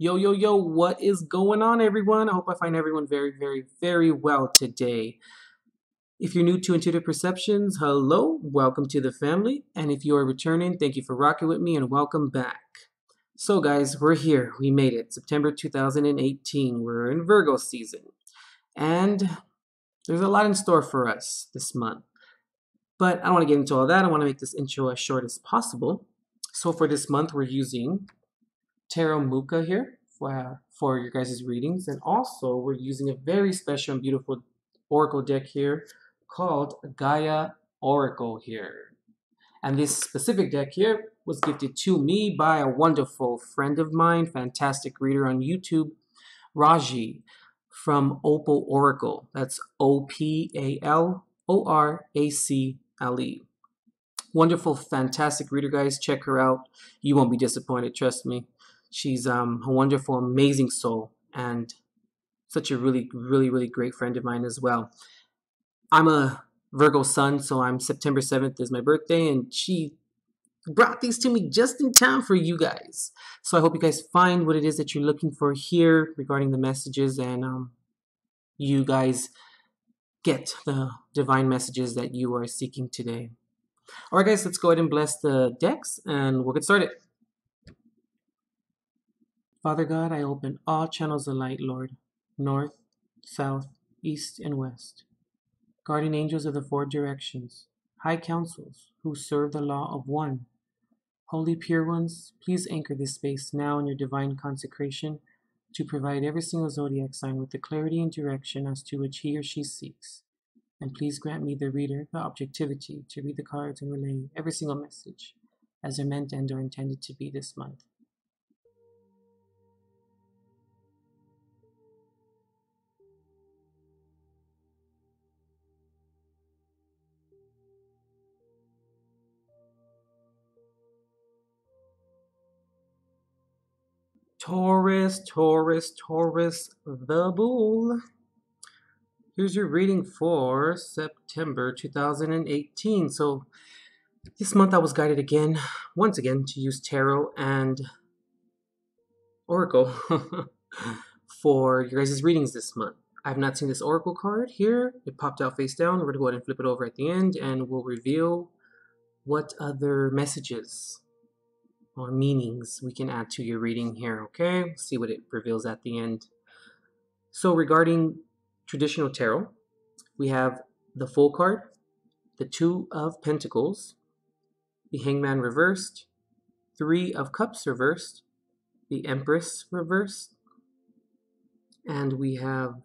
Yo, yo, yo, what is going on, everyone? I hope I find everyone very, very, very well today. If you're new to Intuitive Perceptions, hello, welcome to the family. And if you are returning, thank you for rocking with me and welcome back. So, guys, we're here. We made it. September 2018. We're in Virgo season. And there's a lot in store for us this month. But I don't want to get into all that. I want to make this intro as short as possible. So, for this month, we're using Tarot Mucha here for your guys' readings, and also we're using a very special and beautiful oracle deck here called Gaia Oracle here. And this specific deck here was gifted to me by a wonderful friend of mine, fantastic reader on YouTube, Raji from Opal Oracle. That's OPALORACLE. Wonderful, fantastic reader, guys. Check her out. You won't be disappointed, trust me. She's a wonderful, amazing soul, and such a really, really, really great friend of mine as well. I'm a Virgo sun, so I'm September 7th is my birthday, and she brought these to me just in time for you guys. So I hope you guys find what it is that you're looking for here regarding the messages, and you guys get the divine messages that you are seeking today. All right, guys, let's go ahead and bless the decks, and we'll get started. Father God, I open all channels of light, Lord, north, south, east, and west. Guardian angels of the four directions, high councils who serve the law of one. Holy pure ones, please anchor this space now in your divine consecration to provide every single zodiac sign with the clarity and direction as to which he or she seeks. And please grant me, the reader, the objectivity to read the cards and relay every single message as they're meant and are intended to be this month. Taurus, Taurus, Taurus, the Bull. Here's your reading for September 2018. So this month I was guided once again, to use tarot and oracle for your guys' readings this month. I've not seen this oracle card here. It popped out face down. We're going to go ahead and flip it over at the end, and we'll reveal what other messages or meanings we can add to your reading here, okay? See what it reveals at the end. So regarding traditional tarot, we have the Fool card, the Two of Pentacles, the Hangman reversed, Three of Cups reversed, the Empress reversed, and we have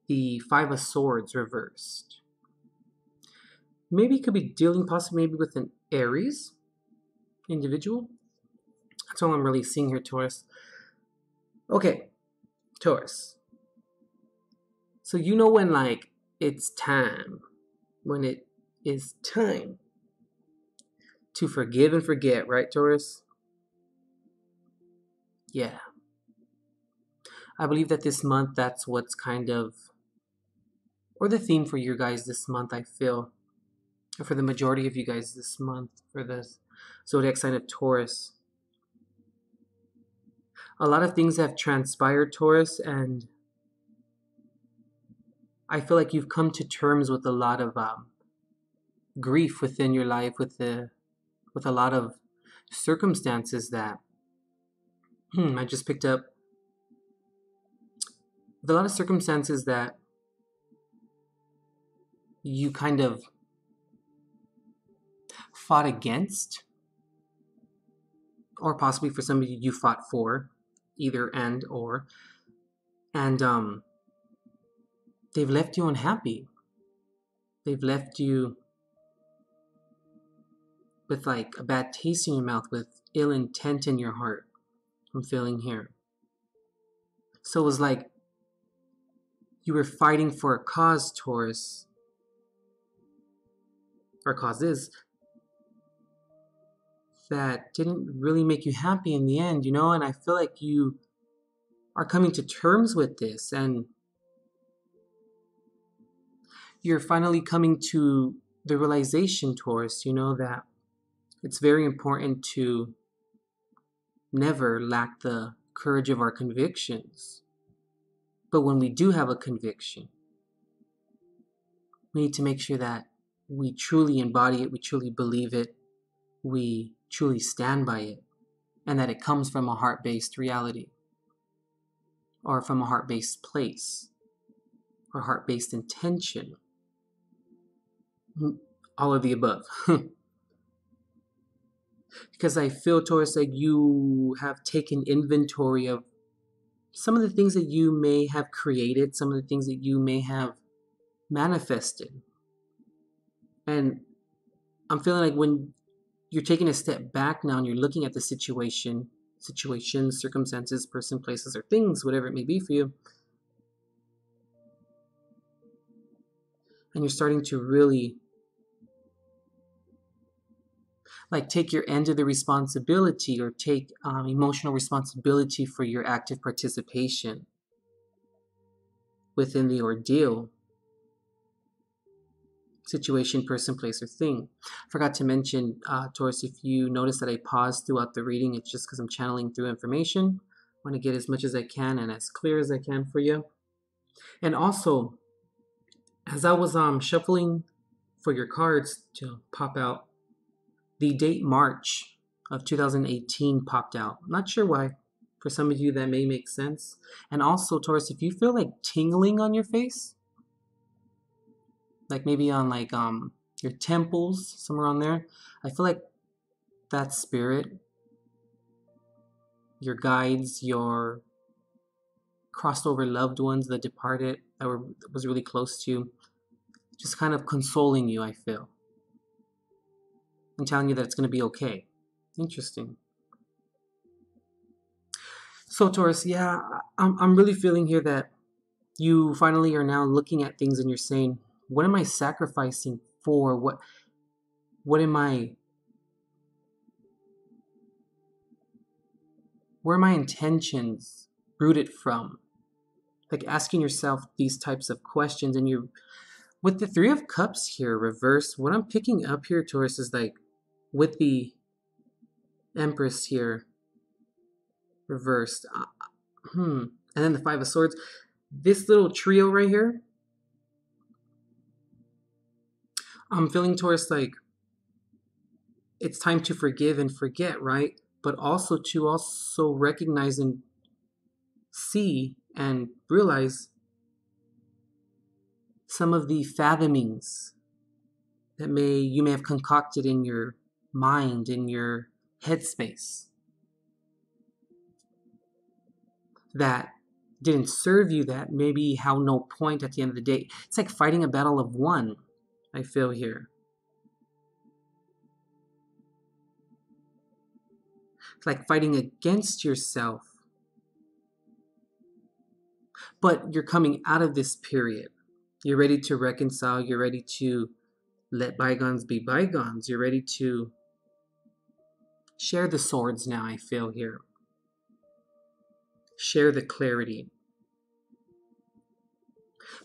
the Five of Swords reversed. Maybe it could be dealing possibly with an Aries individual. That's all I'm really seeing here, Taurus. Okay, Taurus. So you know when, like, it's time, when it is time to forgive and forget, right, Taurus? Yeah. I believe that this month, that's what's kind of, or the theme for you guys this month, I feel, or for the majority of you guys this month, for the zodiac sign of Taurus. A lot of things have transpired, Taurus, and I feel like you've come to terms with a lot of grief within your life, with a lot of circumstances that I just picked up. With a lot of circumstances that you kind of fought against, or possibly for somebody you fought for, either and or, and they've left you unhappy. They've left you with like a bad taste in your mouth, with ill intent in your heart. I'm feeling here. So it was like you were fighting for a cause, Taurus, or causes that didn't really make you happy in the end, you know? And I feel like you are coming to terms with this, and you're finally coming to the realization, Taurus, you know, that it's very important to never lack the courage of our convictions. But when we do have a conviction, we need to make sure that we truly embody it, we truly believe it, we truly stand by it, and that it comes from a heart-based reality, or from a heart-based place, or heart-based intention. All of the above. Because I feel, Taurus, like you have taken inventory of some of the things that you may have created, some of the things that you may have manifested. And I'm feeling like when you're taking a step back now and you're looking at the situations, circumstances, person, places, or things, whatever it may be for you, and you're starting to really like take your end of the responsibility, or take emotional responsibility for your active participation within the ordeal, situation, person, place, or thing. Forgot to mention, Taurus, if you notice that I pause throughout the reading, it's just because I'm channeling through information. I want to get as much as I can and as clear as I can for you. And also, as I was shuffling for your cards to pop out, the date March of 2018 popped out. I'm not sure why. For some of you, that may make sense. And also, Taurus, if you feel like tingling on your face, like maybe on like your temples, somewhere on there, I feel like that spirit, your guides, your crossed over loved ones that departed, that was really close to you, just kind of consoling you, I feel. And telling you that it's going to be okay. Interesting. So Taurus, yeah, I'm really feeling here that you finally are now looking at things and you're saying, what am I sacrificing for? What am I, where are my intentions rooted from? Like asking yourself these types of questions. And you're, with the Three of Cups here reversed, what I'm picking up here, Taurus, is like with the Empress here reversed, and then the Five of Swords, this little trio right here, I'm feeling, Taurus, like it's time to forgive and forget, right? But also to also recognize and see and realize some of the fathomings that you may have concocted in your mind, in your headspace, that didn't serve you, that maybe have no point at the end of the day. It's like fighting a battle of one, I feel here. It's like fighting against yourself. But you're coming out of this period. You're ready to reconcile. You're ready to let bygones be bygones. You're ready to share the swords now, I feel here. Share the clarity.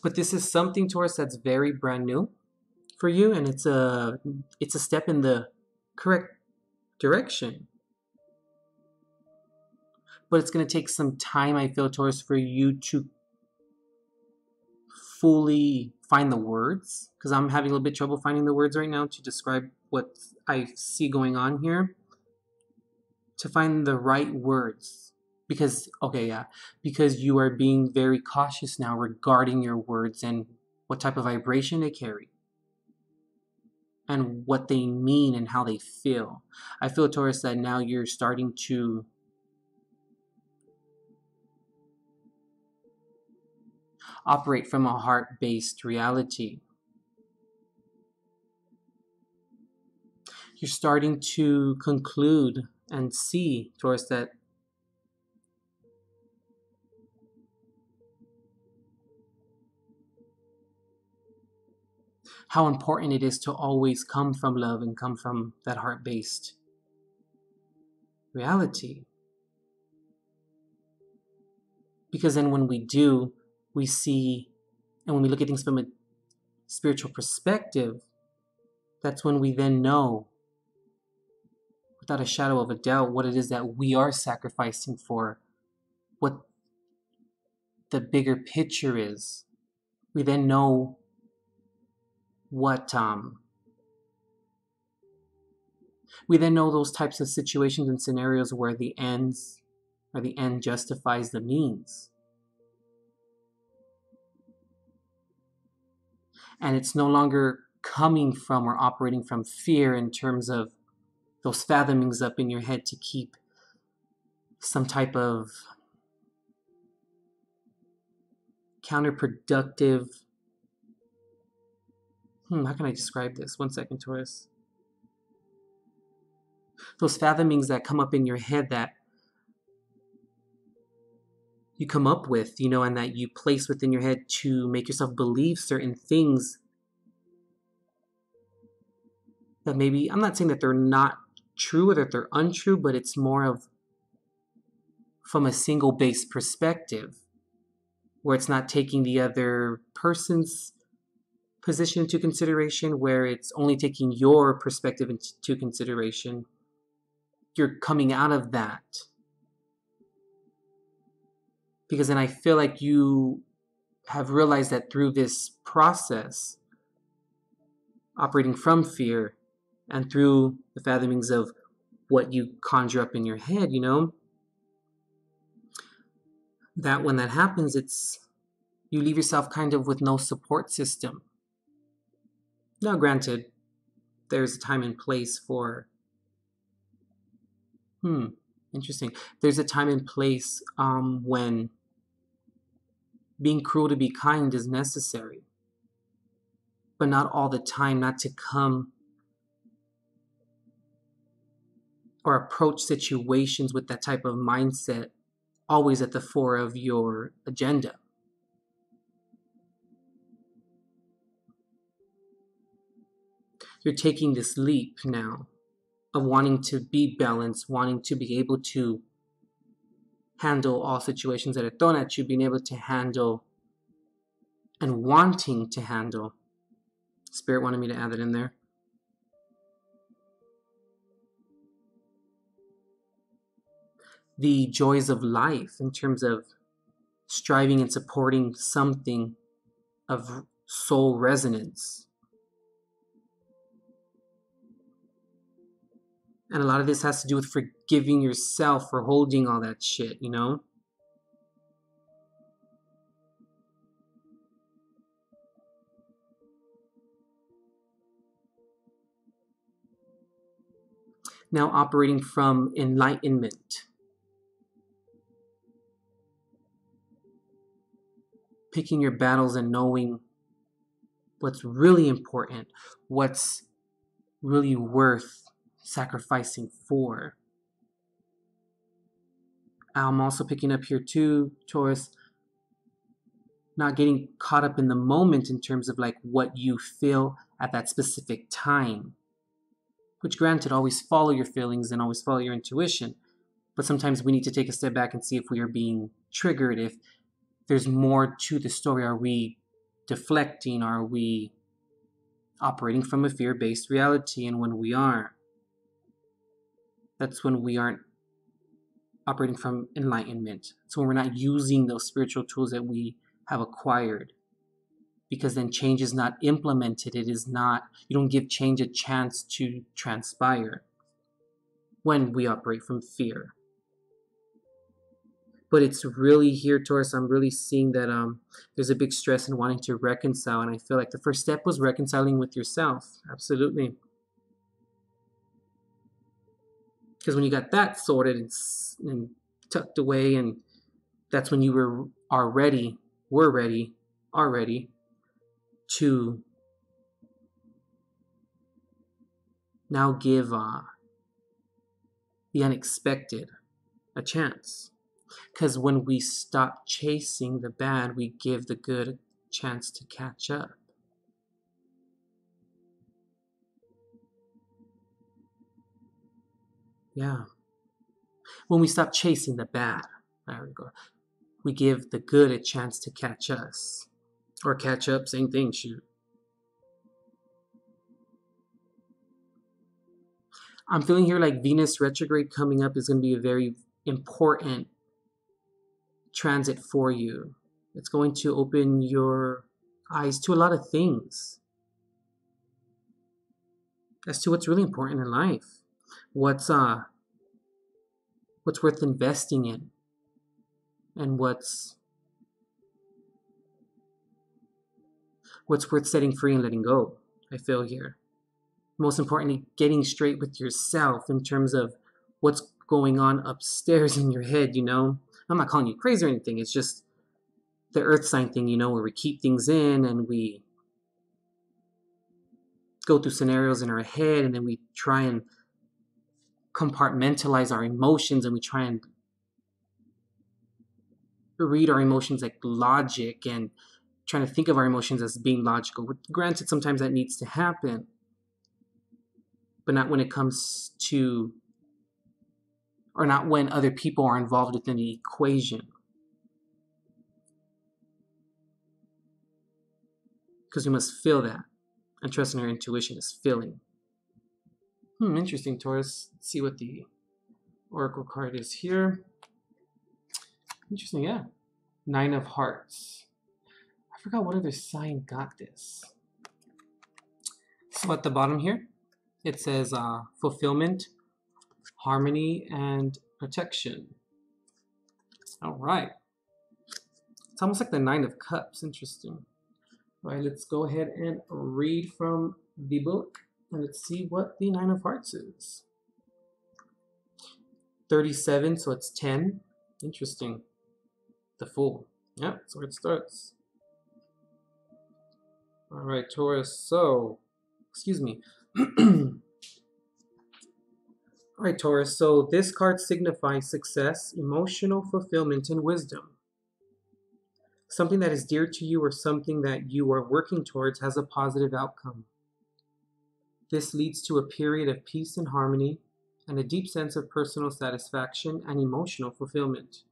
But this is something, Taurus, that's very brand new for you, and it's a step in the correct direction. But it's going to take some time, I feel, Taurus, for you to fully find the words, because I'm having a little bit of trouble finding the words right now to describe what I see going on here. To find the right words. Because, okay, yeah, because you are being very cautious now regarding your words and what type of vibration they carry. And what they mean and how they feel. I feel, Taurus, that now you're starting to operate from a heart-based reality. You're starting to conclude and see, Taurus, that how important it is to always come from love and come from that heart-based reality. Because then when we do, we see, and when we look at things from a spiritual perspective, that's when we then know, without a shadow of a doubt, what it is that we are sacrificing for what the bigger picture is. We then know what we then know those types of situations and scenarios where the end justifies the means. And it's no longer coming from or operating from fear in terms of those fathomings up in your head to keep some type of counterproductive. How can I describe this? 1 second, Taurus. Those fathomings that come up in your head that you come up with, and that you place within your head to make yourself believe certain things that maybe, I'm not saying that they're not true or that they're untrue, but it's more of from a single base perspective, where it's not taking the other person's position into consideration, where it's only taking your perspective into consideration. You're coming out of that. Because then I feel like you have realized that through this process, operating from fear and through the fathomings of what you conjure up in your head, that when that happens, you leave yourself kind of with no support system. Now, granted, there's a time and place for, interesting. There's a time and place when being cruel to be kind is necessary, but not all the time, not to come or approach situations with that type of mindset always at the fore of your agenda. You're taking this leap now of wanting to be balanced, wanting to be able to handle all situations that are thrown at you, being able to handle and wanting to handle. Spirit wanted me to add that in there. The joys of life in terms of striving and supporting something of soul resonance. And a lot of this has to do with forgiving yourself for holding all that shit, Now operating from enlightenment. Picking your battles and knowing what's really important, what's really worth sacrificing for. I'm also picking up here too, Taurus, not getting caught up in the moment in terms of like what you feel at that specific time. Which granted, always follow your feelings and always follow your intuition. But sometimes we need to take a step back and see if we are being triggered, if there's more to the story. Are we deflecting? Are we operating from a fear-based reality? And when we are, that's when we aren't operating from enlightenment. So when we're not using those spiritual tools that we have acquired. Because then change is not implemented. It is not, you don't give change a chance to transpire when we operate from fear. But it's really here, Taurus, I'm really seeing that there's a big stress in wanting to reconcile. And I feel like the first step was reconciling with yourself. Absolutely. Because when you got that sorted and tucked away, and that's when you are ready to now give the unexpected a chance. Because when we stop chasing the bad, we give the good a chance to catch up. Yeah. When we stop chasing the bad, there we go, we give the good a chance to catch us. Or catch up, same thing, shoot. I'm feeling here like Venus retrograde coming up is going to be a very important transit for you. It's going to open your eyes to a lot of things as to what's really important in life, what's worth investing in, and what's worth setting free and letting go. I feel here. Most importantly, getting straight with yourself in terms of what's going on upstairs in your head, you know? I'm not calling you crazy or anything. It's just the earth sign thing, you know, where we keep things in and we go through scenarios in our head and then we try and compartmentalize our emotions and we try and read our emotions like logic and trying to think of our emotions as being logical. Granted, sometimes that needs to happen, but not when it comes to, or not when other people are involved within the equation. Because we must feel that and trust in our intuition is feeling. Interesting, Taurus. Let's see what the oracle card is here. Interesting, yeah. 9 of Hearts. I forgot what other sign got this. So at the bottom here, it says fulfillment, harmony, and protection. All right. It's almost like the 9 of Cups. Interesting. All right, let's go ahead and read from the book. And let's see what the 9 of Hearts is. 37, so it's 10. Interesting. The Fool. Yeah, that's where it starts. All right, Taurus. So, excuse me. All right, Taurus. So this card signifies success, emotional fulfillment, and wisdom. Something that is dear to you or something that you are working towards has a positive outcome. This leads to a period of peace and harmony and a deep sense of personal satisfaction and emotional fulfillment.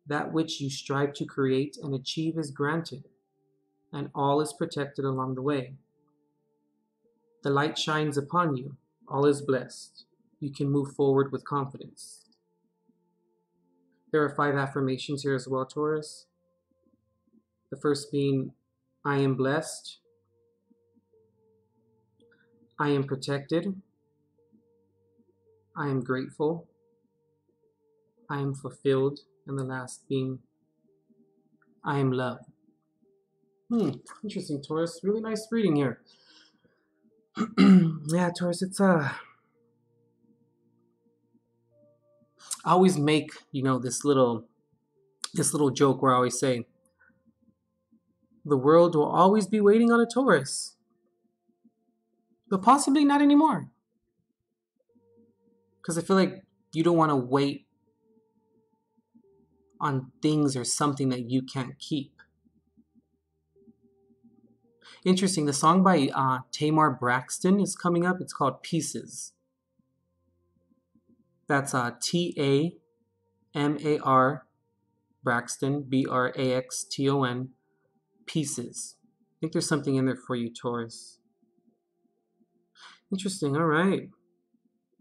That which you strive to create and achieve is granted, and all is protected along the way. The light shines upon you. All is blessed. You can move forward with confidence. There are 5 affirmations here as well, Taurus. The first being, I am blessed. I am protected. I am grateful. I am fulfilled. And the last being, I am loved. Interesting, Taurus. Really nice reading here. Yeah, Taurus, it's I always make, you know, this little joke where I always say, the world will always be waiting on a Taurus. But possibly not anymore. Because I feel like you don't want to wait on things or something that you can't keep. Interesting, the song by Tamar Braxton is coming up. It's called Pieces. That's Tamar Braxton, Braxton, Pieces. I think there's something in there for you, Taurus. Interesting, all right.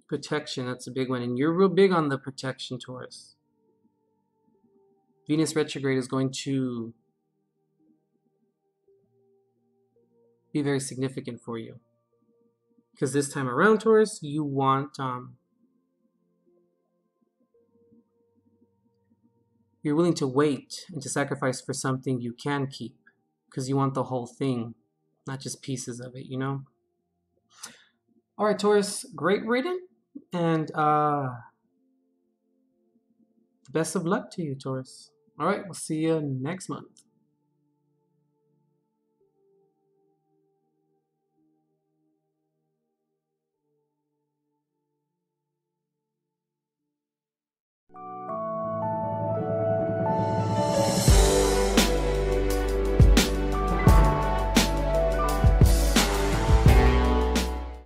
Protection, that's a big one. And you're real big on the protection, Taurus. Venus retrograde is going to be very significant for you. Because this time around, Taurus, you want, you're willing to wait and to sacrifice for something you can keep. Because you want the whole thing, not just pieces of it, you know? All right, Taurus, great reading. And the best of luck to you, Taurus. All right, we'll see you next month.